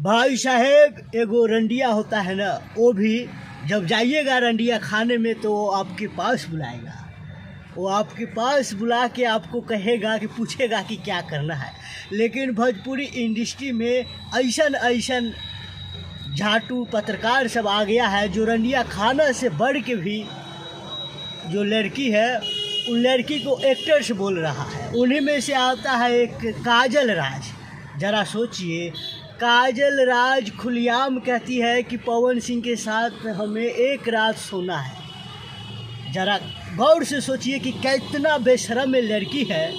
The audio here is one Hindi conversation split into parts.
भाई साहेब एगो रंडिया होता है ना, वो भी जब जाइएगा रंडिया खाने में तो वो आपके पास बुलाएगा। वो आपके पास बुला के आपको कहेगा कि पूछेगा कि क्या करना है। लेकिन भोजपुरी इंडस्ट्री में ऐसन ऐसन झाटू पत्रकार सब आ गया है जो रंडिया खाना से बढ़ के भी जो लड़की है उन लड़की को एक्टर्स बोल रहा है। उन्हीं में से आता है एक काजल राज। ज़रा सोचिए, काजल राज खुलेआम कहती है कि पवन सिंह के साथ हमें एक रात सोना है। ज़रा गौर से सोचिए कि कितना बेशर्म लड़की है,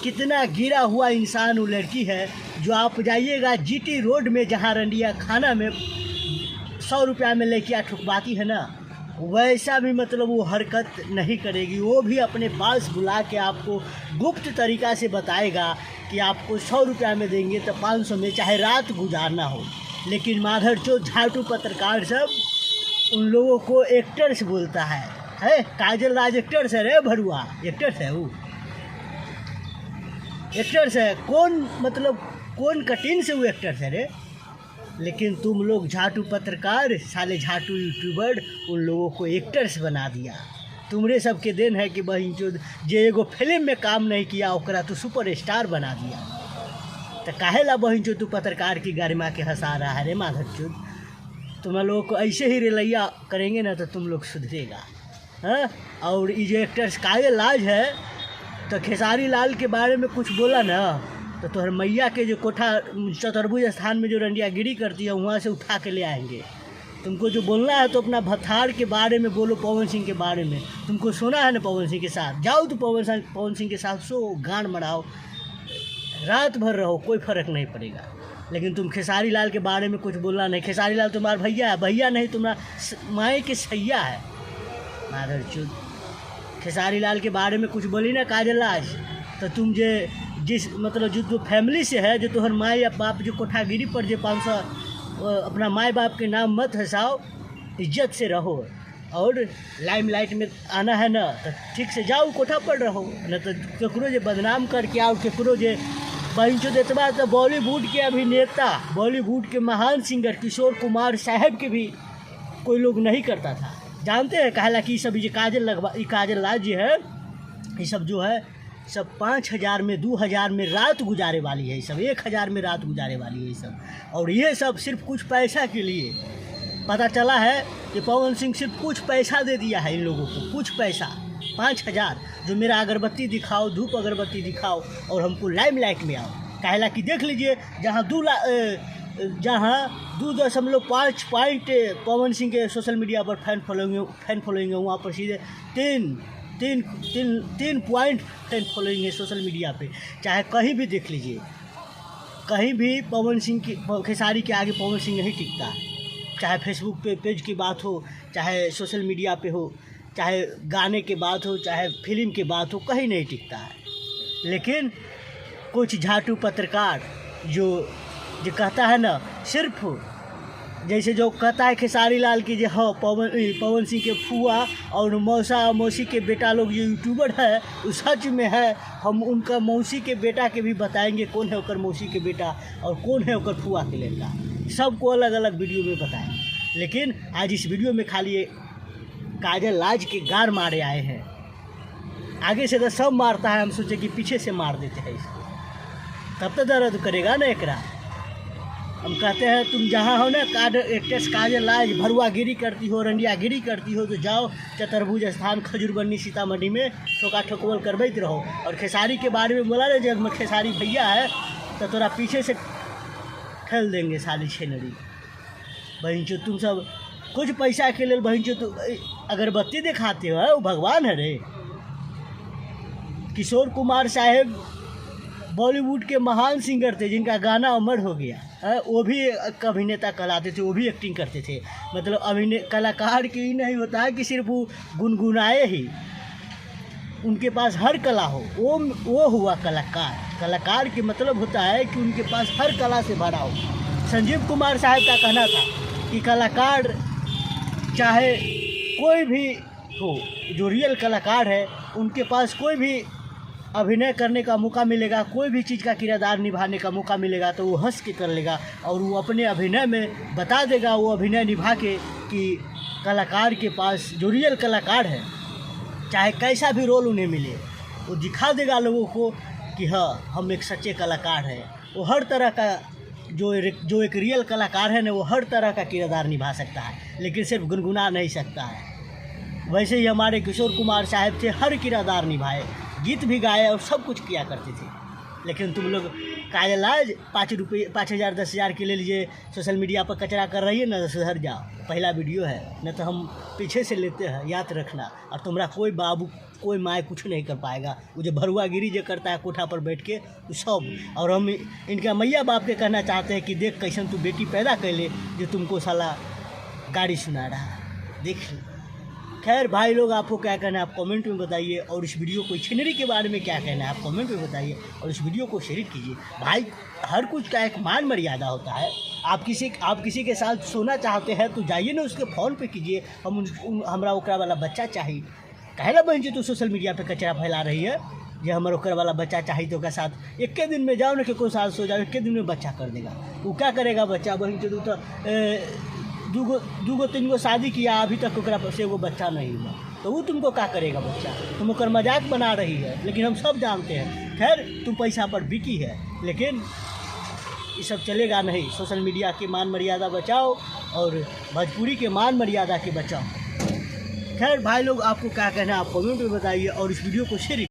कितना गिरा हुआ इंसान वो लड़की है। जो आप जाइएगा जीटी रोड में जहाँ रंडिया खाना में 100 रुपया में लेके ठुकवाती है ना, वैसा भी मतलब वो हरकत नहीं करेगी। वो भी अपने पास बुला के आपको गुप्त तरीक़ा से बताएगा कि आपको 100 रुपया में देंगे तो 500 में चाहे रात गुजारना हो। लेकिन माधरचोद झाटू पत्रकार सब उन लोगों को एक्टर्स बोलता है। काजल राज एक्टर्स है रे भरुआ, एक्टर्स है वो, एक्टर्स है। कौन कटिंग से वो एक्टर्स है रे। लेकिन तुम लोग झाटू पत्रकार, साले झाटू यूट्यूबर, उन लोगों को एक्टर्स बना दिया। तुमरे सबके देन है कि बहन चोद जे एगो फिल्म में काम नहीं किया ओकरा तो सुपर स्टार बना दिया। तो काहे ला बहन चोद तू पत्रकार की गरिमा के हंसा रहा है रे माधव चोद। तुम लोगों को ऐसे ही रेलैया करेंगे ना तो तुम लोग सुधरेगा। हाँ, और ये जो एक्टर्स काजल राज है तो खेसारी लाल के बारे में कुछ बोला ना तो तोहर मैया के जो कोठा चतुर्भुज स्थान में जो रंडिया गिरी करती है वहाँ से उठा के ले आएंगे। तुमको जो बोलना है तो अपना भथार के बारे में बोलो, पवन सिंह के बारे में। तुमको सोना है ना पवन सिंह के साथ, जाओ तो पवन सिंह के साथ सो, गान मराओ, रात भर रहो, कोई फ़र्क नहीं पड़ेगा। लेकिन तुम खेसारी लाल के बारे में कुछ बोलना नहीं। खेसारी लाल तुम्हारा भैया है, भैया नहीं तुम्हारा माए के सैया है। माधर चुद खेसारी लाल के बारे में कुछ बोली ना काजल राज तो तुम जिस मतलब जो फैमिली से है, जो तुम्हारे माँ या बाप जो कोठागिरी पर जो 500 अपना माँ बाप के नाम मत हंसाओ, इज्जत से रहो। और लाइमलाइट में आना है ना तो ठीक से जाओ, कोठा पर रहो, न तो केकरो जे बदनाम करके आओ, केकरो जे बहनचो देतबा। तो बॉलीवुड के अभिनेता, बॉलीवुड के महान सिंगर किशोर कुमार साहब के भी कोई लोग नहीं करता था। जानते हैं कहला कि सब ये काजल राज जी है, ये सब जो है सब 5000 में 2000 में रात गुजारे वाली है, सब 1000 में रात गुजारे वाली है सब। और ये सब सिर्फ कुछ पैसा के लिए। पता चला है कि पवन सिंह सिर्फ कुछ पैसा दे दिया है इन लोगों को, कुछ पैसा 5000, जो मेरा अगरबत्ती दिखाओ, धूप अगरबत्ती दिखाओ और हमको लाइमलाइट में आओ। कहला कि देख लीजिए जहाँ 2.5 पॉइंट पवन सिंह के सोशल मीडिया पर फैन फॉलोइंग है, वहाँ पर सीधे 3 पॉइंट फैन फॉलोइंग है सोशल मीडिया पे। चाहे कहीं भी देख लीजिए, कहीं भी पवन सिंह की खेसारी के आगे पवन सिंह नहीं टिकता। चाहे फेसबुक पे पेज की बात हो, चाहे सोशल मीडिया पे हो, चाहे गाने की बात हो, चाहे फिल्म की बात हो, कहीं नहीं टिकता है। लेकिन कुछ झाटू पत्रकार जो कहता है ना, सिर्फ जैसे जो कहता है खेसारी लाल की जो हाँ पवन सिंह के फुआ और मौसी के बेटा लोग जो यूट्यूबर है वो सच में है। हम उनका मौसी के बेटा के भी बताएंगे कौन है ओकर मौसी के बेटा और कौन है ओकर फुआ के लड़का, सबको अलग अलग वीडियो में बताएंगे। लेकिन आज इस वीडियो में खाली काजल राज के गार मारे आए हैं। आगे से तो सब मारता है, हम सोचे कि पीछे से मार देते हैं इसको, तब तो दर्द करेगा ना एकरा। हम कहते हैं तुम जहाँ हो ना एक्ट्रेस काजल राज भरुआगिरी करती हो, रंडियागिरी करती हो, तो जाओ चतुर्भुज स्थान खजूरबन्नी सीतामढ़ी में ठोका ठोकवल करबैत रहो। और खेसारी के बारे में बोला ना जब खेसारी भैया है तो तोरा पीछे से ठेल देंगे साली छेनरी। बहनचो तुम सब कुछ पैसा के लिए बहनचो तो अगरबत्ती दिखाते हो, वो भगवान है रे। किशोर कुमार साहब बॉलीवुड के महान सिंगर थे जिनका गाना अमर हो गया है। वो भी एक अभिनेता कहलाते थे, वो भी एक्टिंग करते थे। मतलब कलाकार की ही नहीं होता है कि सिर्फ वो गुनगुनाए ही, उनके पास हर कला हो, वो हुआ कलाकार। कलाकार के मतलब होता है कि उनके पास हर कला से भरा हो। संजीव कुमार साहब का कहना था कि कलाकार चाहे कोई भी हो, जो रियल कलाकार है उनके पास कोई भी अभिनय करने का मौका मिलेगा, कोई भी चीज़ का किरदार निभाने का मौका मिलेगा तो वो हंस के कर लेगा और वो अपने अभिनय में बता देगा, वो अभिनय निभा के कि कलाकार के पास जो रियल कलाकार है, चाहे कैसा भी रोल उन्हें मिले, वो दिखा देगा लोगों को कि हाँ हम एक सच्चे कलाकार हैं। वो हर तरह का जो एक रियल कलाकार है ना, वो हर तरह का किरदार निभा सकता है, लेकिन सिर्फ गुनगुना नहीं सकता है। वैसे ही हमारे किशोर कुमार साहब थे, हर किरदार निभाए, गीत भी गाए और सब कुछ किया करते थे। लेकिन तुम लोग काजल आज 5,000 10,000 के ले लीजिए, सोशल मीडिया पर कचरा कर रही है ना, सुधर जाओ, पहला वीडियो है, न तो हम पीछे से लेते हैं, याद रखना। और तुम्हारा कोई बाबू कोई माँ कुछ नहीं कर पाएगा। वो जो भरुआगिरी जो करता है कोठा पर बैठ के, वो सब। और हम इनका मैया बाप के कहना चाहते हैं कि देख कैसन तू बेटी पैदा कर ले जो तुमको साला गाड़ी सुना रहा है, देख ले। खैर भाई लोग, आपको क्या कहना है आप कमेंट में बताइए, और इस वीडियो को छिनरी के बारे में क्या कहना है आप कमेंट में बताइए, और इस वीडियो को शेयर कीजिए। भाई हर कुछ का एक मान मर्यादा होता है। आप किसी के साथ सोना चाहते हैं तो जाइए ना, उसके फ़ोन पे कीजिए। हमरा ओकरा वाला बच्चा चाहिए, कहला बहन जी तू सोशल मीडिया पे कचरा फैला रही है, जो हमारे ओकरा वाला बच्चा चाहिए तो उसके साथ एक के दिन में जाओ ना, कि कोई साल सो जाओ, एक के दिन में बच्चा कर देगा। वो क्या करेगा बच्चा, बहन जी तो दूगो 3 गो शादी किया, अभी तक ओकरा से वो बच्चा नहीं हुआ, तो वो तुमको क्या करेगा बच्चा। तुम ओकर मजाक बना रही है, लेकिन हम सब जानते हैं। खैर तुम पैसा पर बिकी है, लेकिन ये सब चलेगा नहीं। सोशल मीडिया की मान मर्यादा बचाओ और भोजपुरी के मान मर्यादा के बचाओ। खैर भाई लोग, आपको क्या कहना है आप कमेंट में बताइए, और इस वीडियो को शेयर